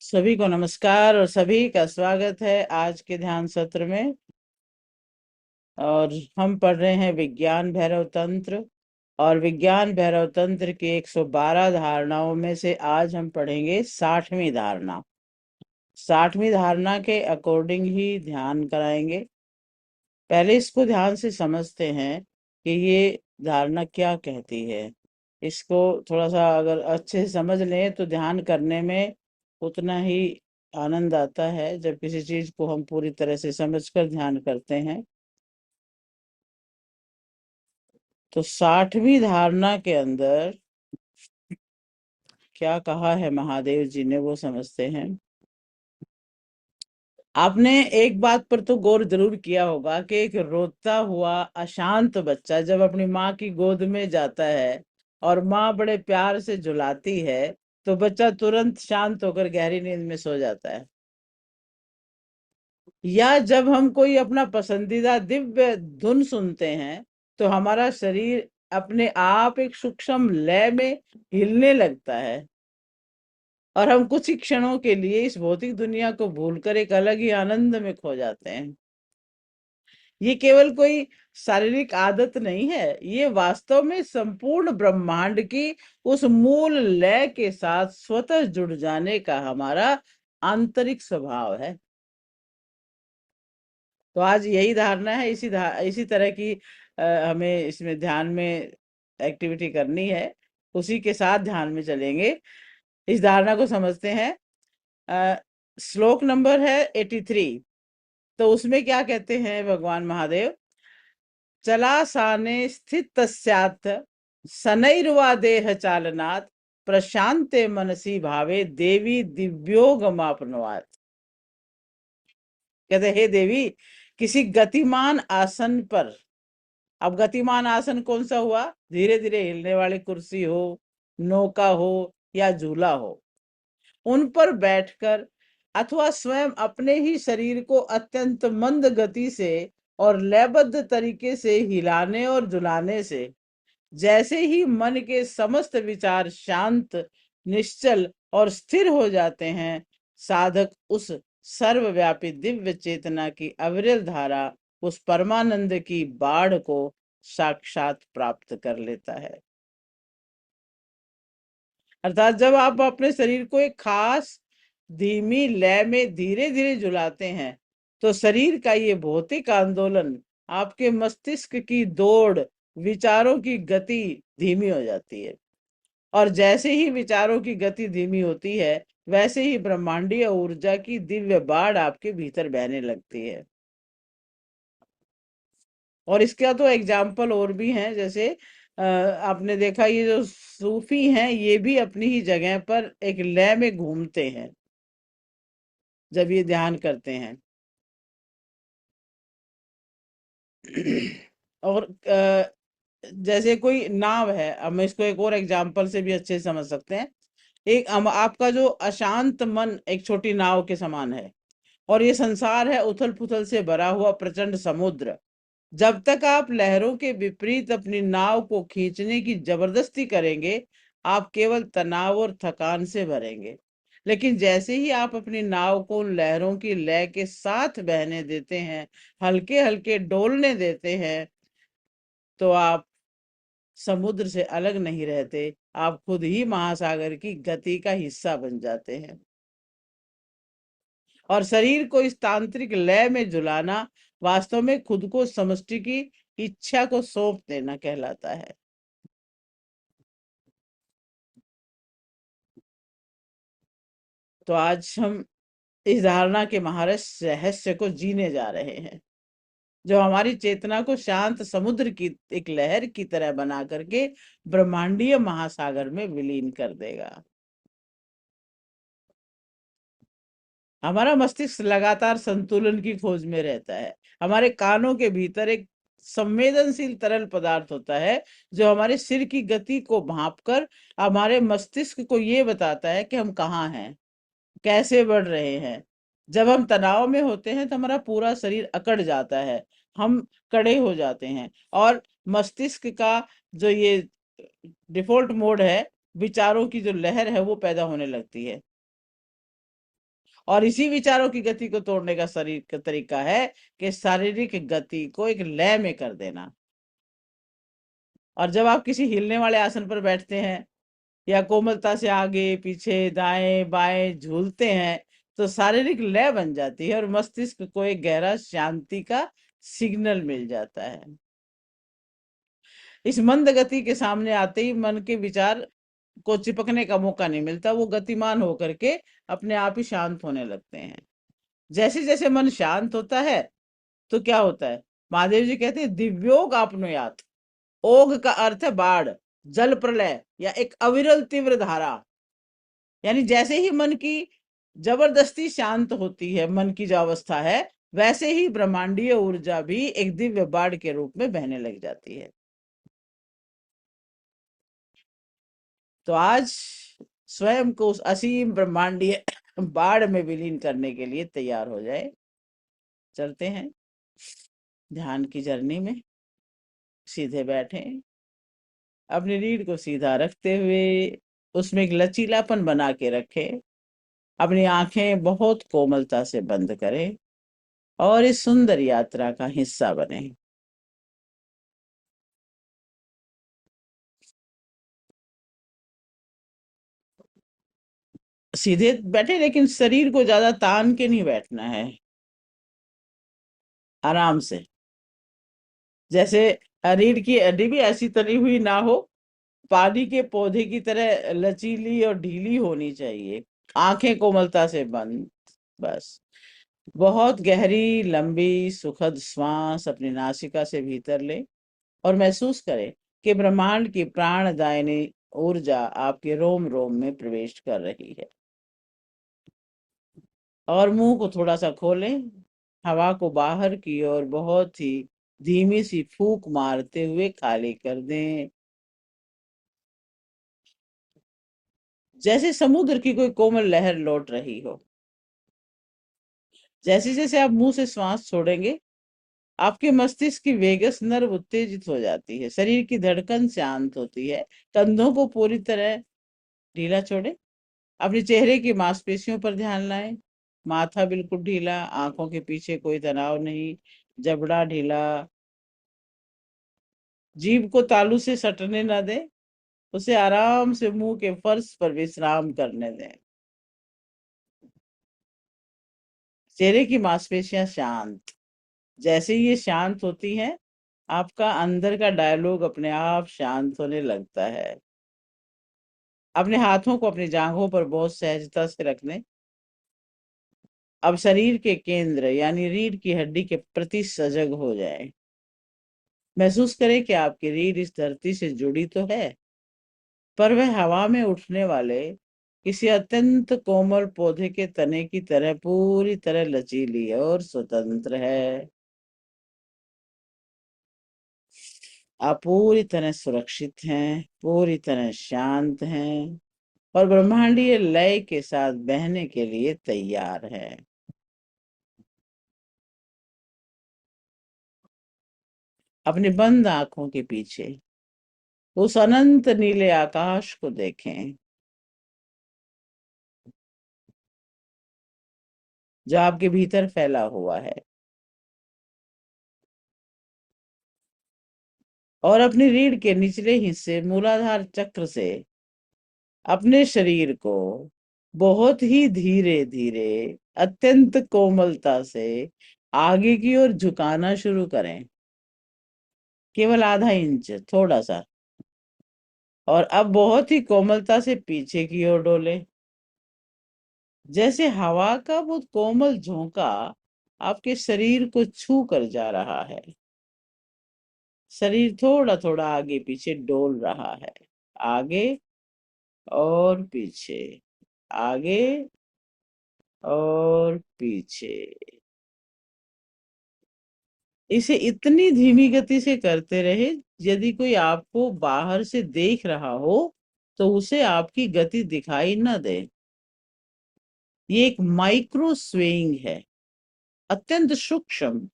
सभी को नमस्कार और सभी का स्वागत है आज के ध्यान सत्र में। और हम पढ़ रहे हैं विज्ञान भैरव तंत्र। और विज्ञान भैरव तंत्र की 112 धारणाओं में से आज हम पढ़ेंगे 60वीं धारणा। 60वीं धारणा के अकॉर्डिंग ही ध्यान कराएंगे। पहले इसको ध्यान से समझते हैं कि ये धारणा क्या कहती है। इसको थोड़ा सा अगर अच्छे से समझ लें तो ध्यान करने में उतना ही आनंद आता है जब किसी चीज को हम पूरी तरह से समझकर ध्यान करते हैं। तो 60वीं धारणा के अंदर क्या कहा है महादेव जी ने वो समझते हैं। आपने एक बात पर तो गौर जरूर किया होगा कि एक रोता हुआ अशांत बच्चा जब अपनी माँ की गोद में जाता है और माँ बड़े प्यार से झुलाती है तो बच्चा तुरंत शांत होकर गहरी नींद में सो जाता है। या जब हम कोई अपना पसंदीदा दिव्य धुन सुनते हैं तो हमारा शरीर अपने आप एक सूक्ष्म लय में हिलने लगता है और हम कुछ ही क्षणों के लिए इस भौतिक दुनिया को भूलकर एक अलग ही आनंद में खो जाते हैं। ये केवल कोई शारीरिक आदत नहीं है, ये वास्तव में संपूर्ण ब्रह्मांड की उस मूल लय के साथ स्वतः जुड़ जाने का हमारा आंतरिक स्वभाव है। तो आज यही धारणा है, इसी तरह की हमें इसमें ध्यान में एक्टिविटी करनी है। उसी के साथ ध्यान में चलेंगे। इस धारणा को समझते हैं। श्लोक नंबर है 83। तो उसमें क्या कहते हैं भगवान महादेव। चलासाने स्थितस्यात् शनैर्वा देह चालनात् प्रशांते मनसी भावे देवी दिव्योगमाप्नुयात्। कहते हे देवी, किसी गतिमान आसन पर, अब गतिमान आसन कौन सा हुआ, धीरे धीरे हिलने वाली कुर्सी हो, नौका हो या झूला हो, उन पर बैठकर अथवा स्वयं अपने ही शरीर को अत्यंत मंद गति से और लयबद्ध तरीके से हिलाने और झुलाने से जैसे ही मन के समस्त विचार शांत, निश्चल और स्थिर हो जाते हैं, साधक उस सर्वव्यापी दिव्य चेतना की अविरल धारा, उस परमानंद की बाढ़ को साक्षात प्राप्त कर लेता है। अर्थात जब आप अपने शरीर को एक खास धीमी लय में धीरे धीरे झुलाते हैं तो शरीर का ये भौतिक आंदोलन, आपके मस्तिष्क की दौड़, विचारों की गति धीमी हो जाती है। और जैसे ही विचारों की गति धीमी होती है वैसे ही ब्रह्मांडीय ऊर्जा की दिव्य बाढ़ आपके भीतर बहने लगती है। और इसका तो एग्जाम्पल और भी हैं। जैसे आपने देखा ये जो सूफी हैं ये भी अपनी ही जगह पर एक लय में घूमते हैं जब ये ध्यान करते हैं। और जैसे कोई नाव है, हम इसको एक और एग्जाम्पल से भी अच्छे से समझ सकते हैं। एक आपका जो अशांत मन एक छोटी नाव के समान है और ये संसार है उथल पुथल से भरा हुआ प्रचंड समुद्र। जब तक आप लहरों के विपरीत अपनी नाव को खींचने की जबरदस्ती करेंगे आप केवल तनाव और थकान से भरेंगे। लेकिन जैसे ही आप अपनी नाव को उन लहरों की लय के साथ बहने देते हैं, हल्के हल्के डोलने देते हैं, तो आप समुद्र से अलग नहीं रहते, आप खुद ही महासागर की गति का हिस्सा बन जाते हैं। और शरीर को इस तांत्रिक लय में झुलाना वास्तव में खुद को समष्टि की इच्छा को सौंप देना कहलाता है। तो आज हम इस धारणा के महारस रहस्य को जीने जा रहे हैं, जो हमारी चेतना को शांत समुद्र की एक लहर की तरह बना करके ब्रह्मांडीय महासागर में विलीन कर देगा। हमारा मस्तिष्क लगातार संतुलन की खोज में रहता है। हमारे कानों के भीतर एक संवेदनशील तरल पदार्थ होता है जो हमारे सिर की गति को भांपकर हमारे मस्तिष्क को ये बताता है कि हम कहाँ हैं, कैसे बढ़ रहे हैं। जब हम तनाव में होते हैं तो हमारा पूरा शरीर अकड़ जाता है, हम कड़े हो जाते हैं और मस्तिष्क का जो ये डिफॉल्ट मोड है, विचारों की जो लहर है वो पैदा होने लगती है। और इसी विचारों की गति को तोड़ने का शरीर का तरीका है कि शारीरिक गति को एक लय में कर देना। और जब आप किसी हिलने वाले आसन पर बैठते हैं या कोमलता से आगे पीछे दाएं बाएं झूलते हैं, तो शारीरिक लय बन जाती है और मस्तिष्क को एक गहरा शांति का सिग्नल मिल जाता है। इस मंद गति के सामने आते ही मन के विचार को चिपकने का मौका नहीं मिलता, वो गतिमान होकर के अपने आप ही शांत होने लगते हैं। जैसे जैसे मन शांत होता है तो क्या होता है, महादेव जी कहते हैं दिव्योग आपनुयात। ओघ का अर्थ है बाढ़, जल प्रलय या एक अविरल तीव्र धारा। यानी जैसे ही मन की जबरदस्ती शांत होती है, मन की जो अवस्था है, वैसे ही ब्रह्मांडीय ऊर्जा भी एक दिव्य बाढ़ के रूप में बहने लग जाती है। तो आज स्वयं को उस असीम ब्रह्मांडीय बाढ़ में विलीन करने के लिए तैयार हो जाए। चलते हैं ध्यान की जर्नी में। सीधे बैठे, अपनी रीढ़ को सीधा रखते हुए उसमें एक लचीलापन बना के रखें। अपनी आंखें बहुत कोमलता से बंद करें और इस सुंदर यात्रा का हिस्सा बने। सीधे बैठे, लेकिन शरीर को ज्यादा तान के नहीं बैठना है, आराम से। जैसे रीढ़ की हड्डी भी ऐसी तली हुई ना हो, पानी के पौधे की तरह लचीली और ढीली होनी चाहिए। आंखें कोमलता से बंद, बस। बहुत गहरी लंबी सुखद श्वास अपनी नासिका से भीतर ले और महसूस करें कि ब्रह्मांड की प्राणदायिनी ऊर्जा आपके रोम रोम में प्रवेश कर रही है। और मुंह को थोड़ा सा खोलें, हवा को बाहर की ओर बहुत ही धीमी सी फूंक मारते हुए खाली कर दें। जैसे समुद्र की कोई कोमल लहर लौट रही हो। जैसे जैसे आप मुंह से श्वास छोड़ेंगे, आपके मस्तिष्क की वेगस नर्व उत्तेजित हो जाती है, शरीर की धड़कन शांत होती है। कंधों को पूरी तरह ढीला छोड़े, अपने चेहरे की मांसपेशियों पर ध्यान लाएं। माथा बिल्कुल ढीला, आंखों के पीछे कोई तनाव नहीं, जबड़ा ढीला। जीभ को तालू से सटने ना दें, उसे आराम से मुंह के फर्श पर विश्राम करने दें। चेहरे की मांसपेशियां शांत। जैसे ही ये शांत होती हैं, आपका अंदर का डायलॉग अपने आप शांत होने लगता है। अपने हाथों को अपनी जांघों पर बहुत सहजता से रख लें। अब शरीर के केंद्र यानी रीढ़ की हड्डी के प्रति सजग हो जाए। महसूस करें कि आपकी रीढ़ इस धरती से जुड़ी तो है, पर वह हवा में उठने वाले किसी अत्यंत कोमल पौधे के तने की तरह पूरी तरह लचीली और स्वतंत्र है। आप पूरी तरह सुरक्षित हैं, पूरी तरह शांत हैं और ब्रह्मांडीय लय के साथ बहने के लिए तैयार हैं। अपनी बंद आंखों के पीछे उस अनंत नीले आकाश को देखें जो आपके भीतर फैला हुआ है, और अपनी रीढ़ के निचले हिस्से मूलाधार चक्र से अपने शरीर को बहुत ही धीरे धीरे अत्यंत कोमलता से आगे की ओर झुकाना शुरू करें। केवल आधा इंच, थोड़ा सा। और अब बहुत ही कोमलता से पीछे की ओर डोले, जैसे हवा का बहुत कोमल झोंका आपके शरीर को छू कर जा रहा है। शरीर थोड़ा थोड़ा आगे पीछे डोल रहा है, आगे और पीछे, आगे और पीछे। इसे इतनी धीमी गति से करते रहे, यदि कोई आपको बाहर से देख रहा हो तो उसे आपकी गति दिखाई न दे। ये एक माइक्रो स्विंग है, अत्यंत सूक्ष्म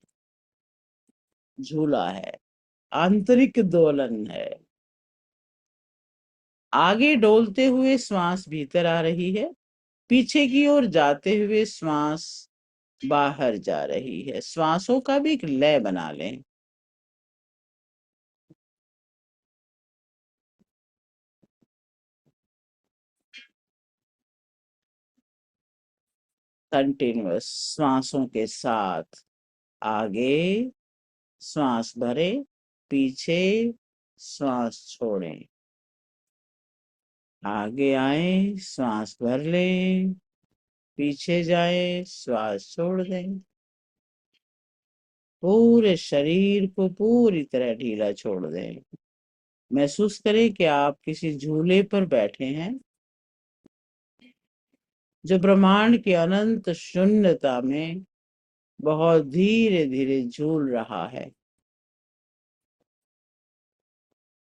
झूला है, आंतरिक दोलन है। आगे डोलते हुए श्वास भीतर आ रही है पीछे की ओर जाते हुए श्वास बाहर जा रही है। श्वासों का भी एक लय बना लें। कंटिन्यूअस श्वासों के साथ आगे श्वास भरे, पीछे श्वास छोड़ें, आगे आए श्वास भर लें, पीछे जाए श्वास छोड़ दें। पूरे शरीर को पूरी तरह ढीला छोड़ दें। महसूस करें कि आप किसी झूले पर बैठे हैं जो ब्रह्मांड की अनंत शून्यता में बहुत धीरे धीरे झूल रहा है।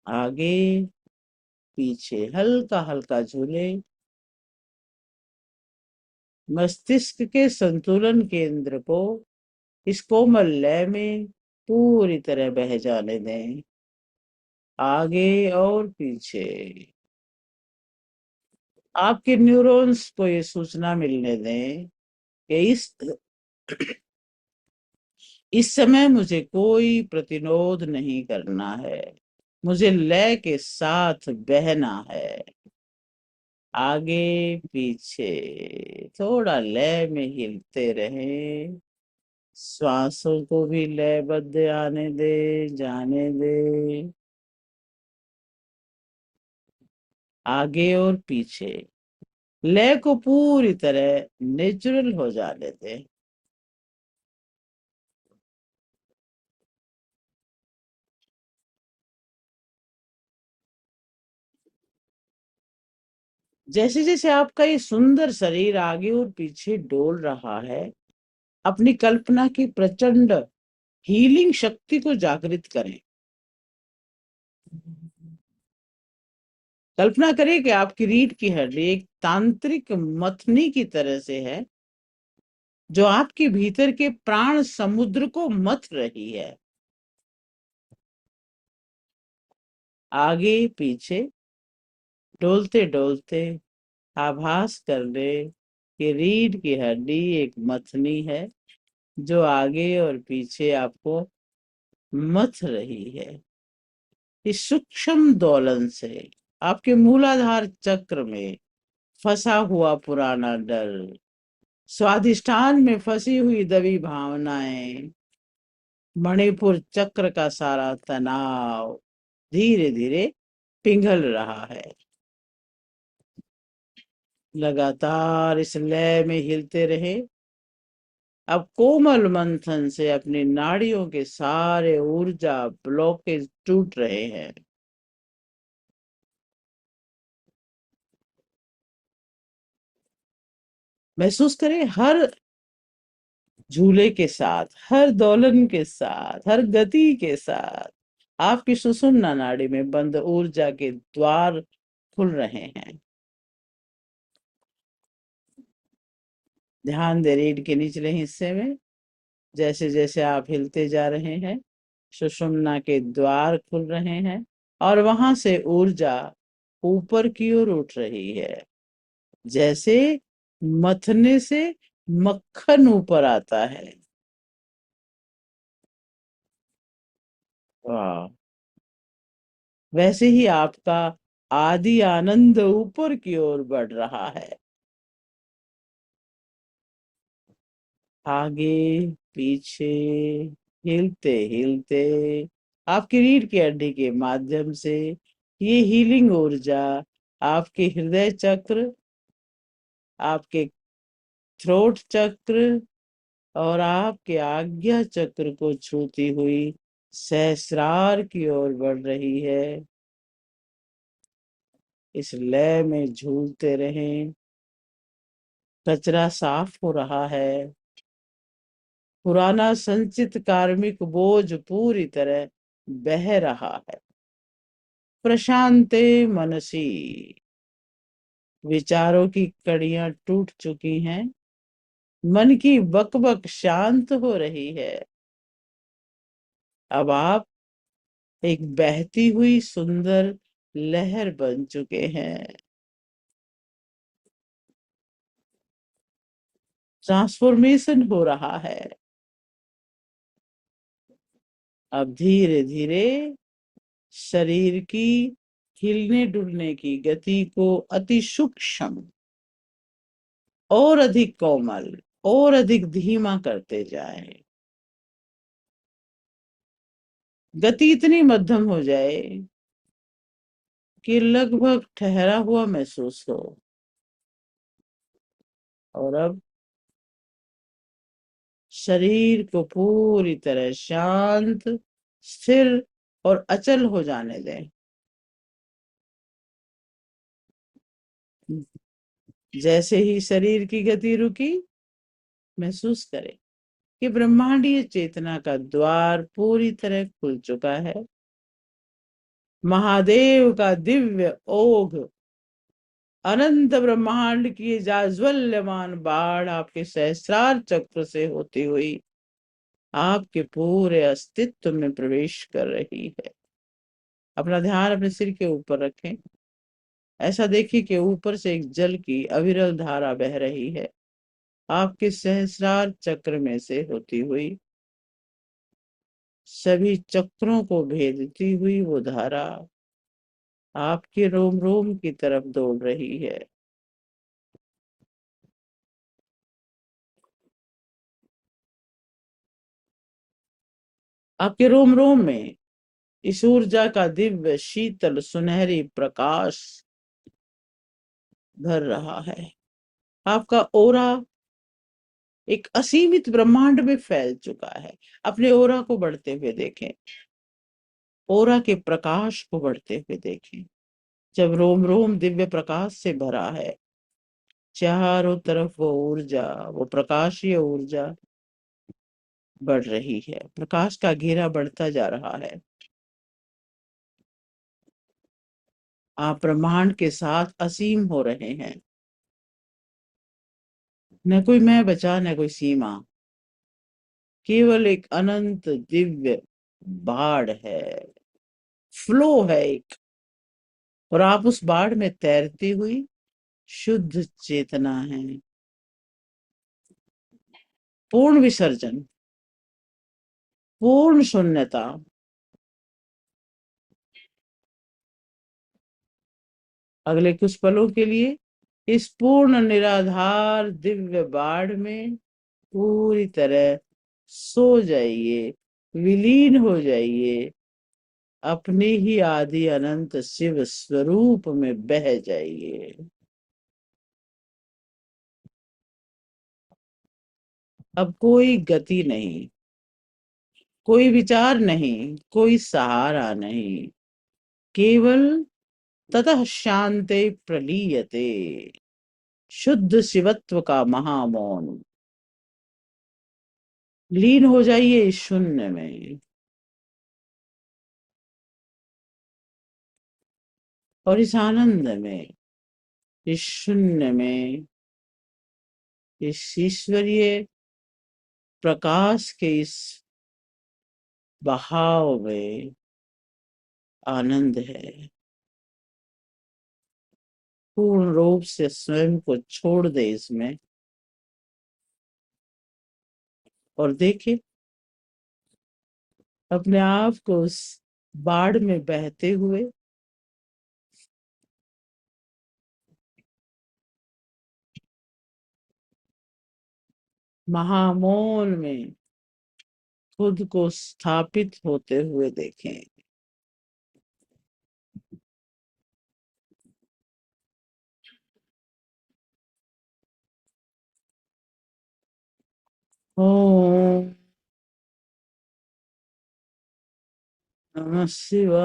आगे पीछे हल्का हल्का झूले। मस्तिष्क के संतुलन केंद्र को इस कोमल लय में पूरी तरह बह जाने दें। आगे और पीछे आपके न्यूरॉन्स को ये सूचना मिलने दें कि इस समय मुझे कोई प्रतिरोध नहीं करना है, मुझे लय के साथ बहना है। आगे पीछे थोड़ा लय में हिलते रहें। श्वासों को भी लयबद्ध आने दे, जाने दे। आगे और पीछे लय को पूरी तरह नेचुरल हो जाने दे। जैसे जैसे आपका ये सुंदर शरीर आगे और पीछे डोल रहा है, अपनी कल्पना की प्रचंड हीलिंग शक्ति को जागृत करें। कल्पना करें कि आपकी रीढ़ की हड्डी एक तांत्रिक मथनी की तरह से है जो आपके भीतर के प्राण समुद्र को मथ रही है। आगे पीछे डोलते डोलते आभास कर ले कि रीढ़ की हड्डी एक मथनी है जो आगे और पीछे आपको मथ रही है। इस सूक्ष्म दोलन से आपके मूलाधार चक्र में फंसा हुआ पुराना डर, स्वादिष्ठान में फंसी हुई दबी भावनाएं, मणिपुर चक्र का सारा तनाव धीरे धीरे पिघल रहा है। लगातार इस लय में हिलते रहे। अब कोमल मंथन से अपनी नाड़ियों के सारे ऊर्जा ब्लॉकेज टूट रहे हैं। महसूस करें हर झूले के साथ, हर दोलन के साथ, हर गति के साथ आपकी सुषुम्ना नाड़ी में बंद ऊर्जा के द्वार खुल रहे हैं। ध्यान दे रीढ़ के निचले हिस्से में जैसे जैसे आप हिलते जा रहे हैं, सुषुम्ना के द्वार खुल रहे हैं और वहां से ऊर्जा ऊपर की ओर उठ रही है। जैसे मथने से मक्खन ऊपर आता है। वाह! वैसे ही आपका आदि आनंद ऊपर की ओर बढ़ रहा है। आगे पीछे हिलते हिलते आपकी रीढ़ की हड्डी के माध्यम से ये हीलिंग ऊर्जा आपके हृदय चक्र, आपके थ्रोट चक्र और आपके आज्ञा चक्र को छूती हुई सहस्रार की ओर बढ़ रही है। इस लय में झूलते रहें। कचरा साफ हो रहा है। पुराना संचित कार्मिक बोझ पूरी तरह बह रहा है। प्रशांते मनसी विचारों की कड़ियां टूट चुकी हैं। मन की बकबक शांत हो रही है। अब आप एक बहती हुई सुंदर लहर बन चुके हैं। ट्रांसफॉर्मेशन हो रहा है। अब धीरे धीरे शरीर की हिलने डुलने की गति को अति सूक्ष्म और अधिक कोमल और अधिक धीमा करते जाएं। गति इतनी मध्यम हो जाए कि लगभग ठहरा हुआ महसूस हो। और अब शरीर को पूरी तरह शांत, स्थिर और अचल हो जाने दें। जैसे ही शरीर की गति रुकी, महसूस करें कि ब्रह्मांडीय चेतना का द्वार पूरी तरह खुल चुका है। महादेव का दिव्य ओघ, अनंत ब्रह्मांड की जाज्वल्यमान बाढ़ आपके सहस्रार चक्र से होती हुई आपके पूरे अस्तित्व में प्रवेश कर रही है। अपना ध्यान अपने सिर के ऊपर रखें। ऐसा देखिए कि ऊपर से एक जल की अविरल धारा बह रही है, आपके सहस्रार चक्र में से होती हुई। सभी चक्रों को भेदती हुई वो धारा आपके रोम रोम की तरफ दौड़ रही है। आपके रोम रोम में इस ऊर्जा का दिव्य शीतल सुनहरी प्रकाश भर रहा है। आपका ओरा एक असीमित ब्रह्मांड में फैल चुका है। अपने ओरा को बढ़ते हुए देखें, ओरा के प्रकाश को बढ़ते हुए देखें। जब रोम रोम दिव्य प्रकाश से भरा है, चारों तरफ वो ऊर्जा, वो प्रकाशीय ऊर्जा बढ़ रही है। प्रकाश का घेरा बढ़ता जा रहा है। आप ब्रह्मांड के साथ असीम हो रहे हैं। न कोई मैं बचा, न कोई सीमा, केवल एक अनंत दिव्य बाढ़ है, फ्लो है एक। और आप उस बाढ़ में तैरती हुई शुद्ध चेतना है। पूर्ण विसर्जन, पूर्ण शून्यता। अगले कुछ पलों के लिए इस पूर्ण निराधार दिव्य बाढ़ में पूरी तरह सो जाइए, विलीन हो जाइए, अपने ही आदि अनंत शिव स्वरूप में बह जाइए। अब कोई गति नहीं, कोई विचार नहीं, कोई सहारा नहीं, केवल ततः शांते प्रलीयते, शुद्ध शिवत्व का महामौन। लीन हो जाइए इस शून्य में। और इस आनंद में, इस शून्य में, इस ईश्वरीय प्रकाश के इस बहाव में आनंद है। पूर्ण रूप से स्वयं को छोड़ दे इसमें और देखे अपने आप को उस बाढ़ में बहते हुए। महामौन में खुद को स्थापित होते हुए देखें। ओम नमः शिवाय।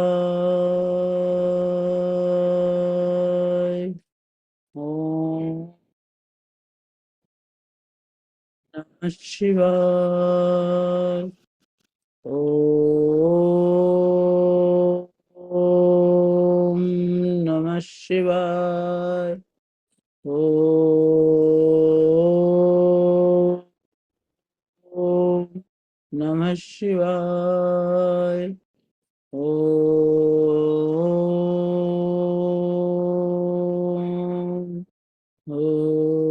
ओम नमः शिवाय। ओम नमः शिवाय। ओम नमः शिवाय। ओम। ओम।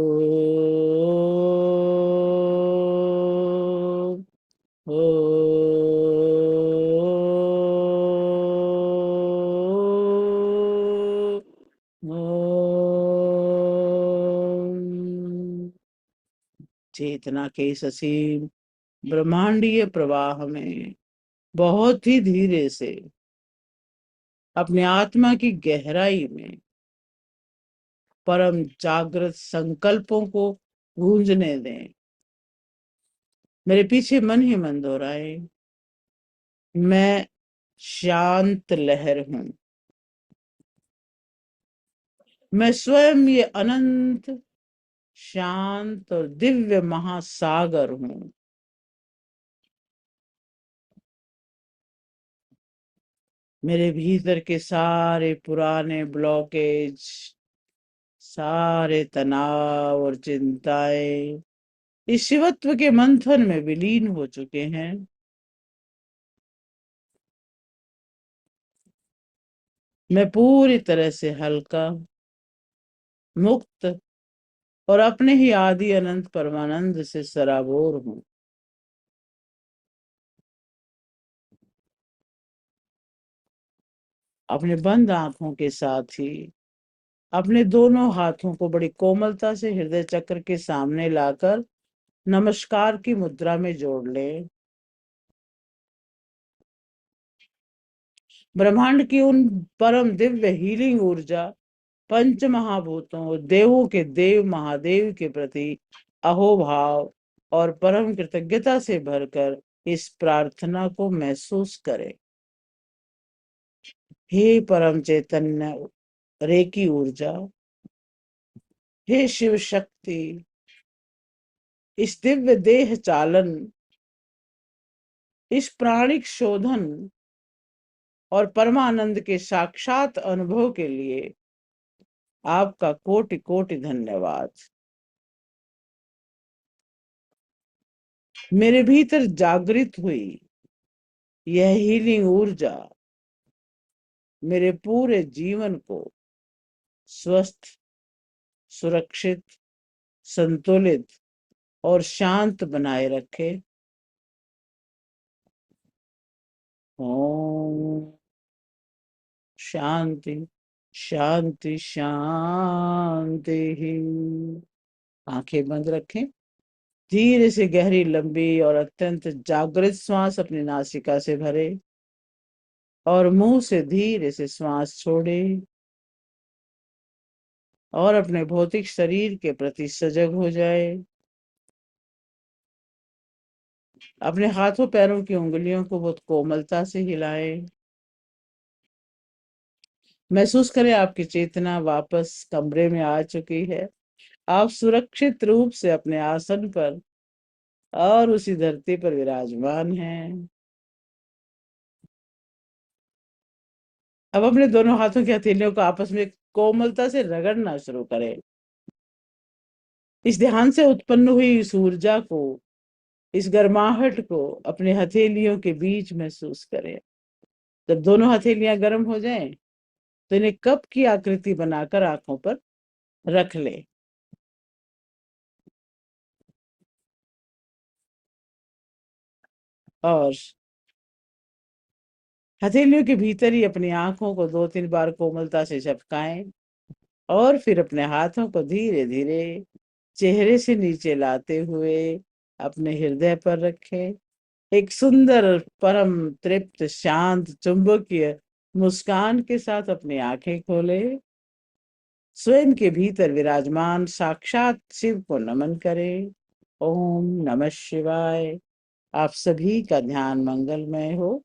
चेतना के इस असीम ब्रह्मांडीय प्रवाह में बहुत ही धीरे से अपने आत्मा की गहराई में परम जागृत संकल्पों को गूंजने दें। मेरे पीछे मन ही मन दोहराए, मैं शांत लहर हूं। मैं स्वयं ये अनंत शांत और दिव्य महासागर हूं। मेरे भीतर के सारे पुराने ब्लॉकेज, सारे तनाव और चिंताएं इस शिवत्व के मंथन में विलीन हो चुके हैं। मैं पूरी तरह से हल्का, मुक्त और अपने ही आदि अनंत परमानंद से सराबोर हूं। अपने बंद आंखों के साथ ही अपने दोनों हाथों को बड़ी कोमलता से हृदय चक्र के सामने लाकर नमस्कार की मुद्रा में जोड़ लें। ब्रह्मांड की उन परम दिव्य हीलिंग ऊर्जा, पंच महाभूतों, देवों के देव महादेव के प्रति अहोभाव और परम कृतज्ञता से भरकर इस प्रार्थना को महसूस करें। हे परम चैतन्य रेकी ऊर्जा, हे शिव शक्ति, इस दिव्य देह चालन, इस प्राणिक शोधन और परमानंद के साक्षात अनुभव के लिए आपका कोटि कोटि धन्यवाद। मेरे भीतर जागृत हुई यह हीलिंग ऊर्जा मेरे पूरे जीवन को स्वस्थ, सुरक्षित, संतुलित और शांत बनाए रखे। ओम शांति शांति शांति। आंखें बंद रखें। धीरे से गहरी, लंबी और अत्यंत जागृत श्वास अपनी नासिका से भरे और मुंह से धीरे से श्वास छोड़े और अपने भौतिक शरीर के प्रति सजग हो जाए। अपने हाथों पैरों की उंगलियों को बहुत कोमलता से हिलाएं। महसूस करें आपकी चेतना वापस कमरे में आ चुकी है। आप सुरक्षित रूप से अपने आसन पर और उसी धरती पर विराजमान हैं। अब अपने दोनों हाथों की हथेलियों को आपस में कोमलता से रगड़ना शुरू करें। इस ध्यान से उत्पन्न हुई इस ऊर्जा को, इस गर्माहट को अपने हथेलियों के बीच महसूस करें। जब दोनों हथेलियां गर्म हो जाएं, तो इन्हें कप की आकृति बनाकर आंखों पर रख लें। और हथेलियों के भीतर ही अपनी आंखों को 2-3 बार कोमलता से झपकाएं और फिर अपने हाथों को धीरे धीरे चेहरे से नीचे लाते हुए अपने हृदय पर रखें। एक सुंदर, परम तृप्त, शांत, चुंबकीय मुस्कान के साथ अपनी आंखें खोले। स्वयं के भीतर विराजमान साक्षात शिव को नमन करें। ओम नमः शिवाय। आप सभी का ध्यान मंगलमय हो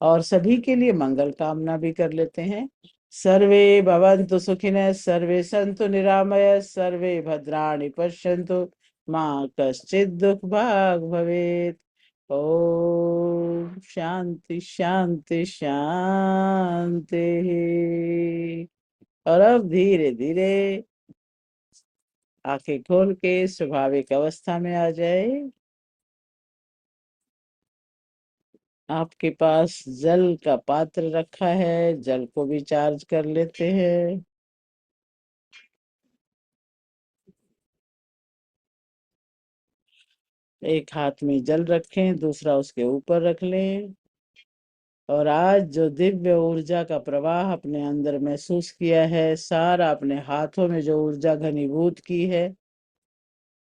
और सभी के लिए मंगल कामना भी कर लेते हैं। सर्वे भवन्तु सुखिनः, सर्वे सन्तु निरामय, सर्वे भद्राणि पश्यन्तु, मां कश्चित् दुख भाग भवेत्। ओम शांति शांति शांति। और अब धीरे धीरे आंखें खोल के स्वाभाविक अवस्था में आ जाए। आपके पास जल का पात्र रखा है, जल को भी चार्ज कर लेते हैं। एक हाथ में जल रखें, दूसरा उसके ऊपर रख लें और आज जो दिव्य ऊर्जा का प्रवाह अपने अंदर महसूस किया है, सारा अपने हाथों में जो ऊर्जा घनीभूत की है,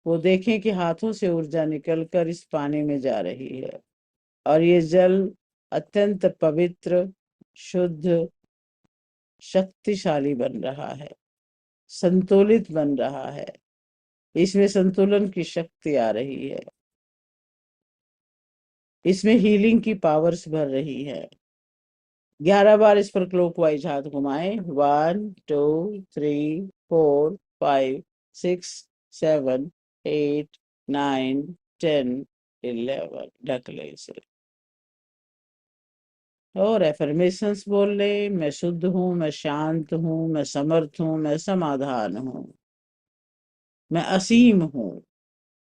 वो देखें कि हाथों से ऊर्जा निकलकर इस पानी में जा रही है और ये जल अत्यंत पवित्र, शुद्ध, शक्तिशाली बन रहा है, संतुलित बन रहा है। इसमें संतुलन की शक्ति आ रही है, इसमें हीलिंग की पावर्स भर रही है। 11 बार इस पर क्लॉकवाइज हाथ घुमाएं। 1 2 3 4 5 6 7 8 9 10 11। ढक ले इसे और एफर्मेशंस बोल ले। मैं शुद्ध हूँ, मैं शांत हूँ, मैं समर्थ हूँ, मैं समाधान हूँ, मैं असीम हूँ,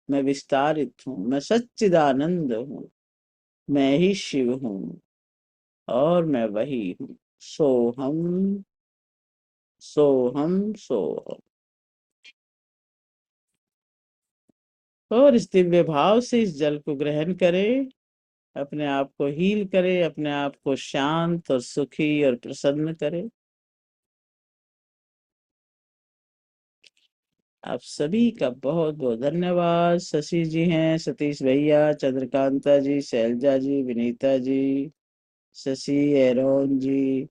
मैं विस्तारित हूँ, मैं सच्चिदानंद हूँ, मैं ही शिव हूँ और मैं वही हूँ। सोहम सोहम सोहम। और इस दिव्य भाव से इस जल को ग्रहण करें, अपने आप को हील करें, अपने आप को शांत और सुखी और प्रसन्न करें। आप सभी का बहुत बहुत धन्यवाद। शशि जी हैं, सतीश भैया, चंद्रकांता जी, शैलजा जी, विनीता जी, शशि, एरोन जी,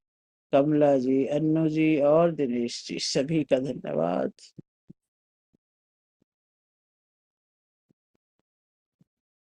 कमला जी, अन्नू जी और दिनेश जी, सभी का धन्यवाद।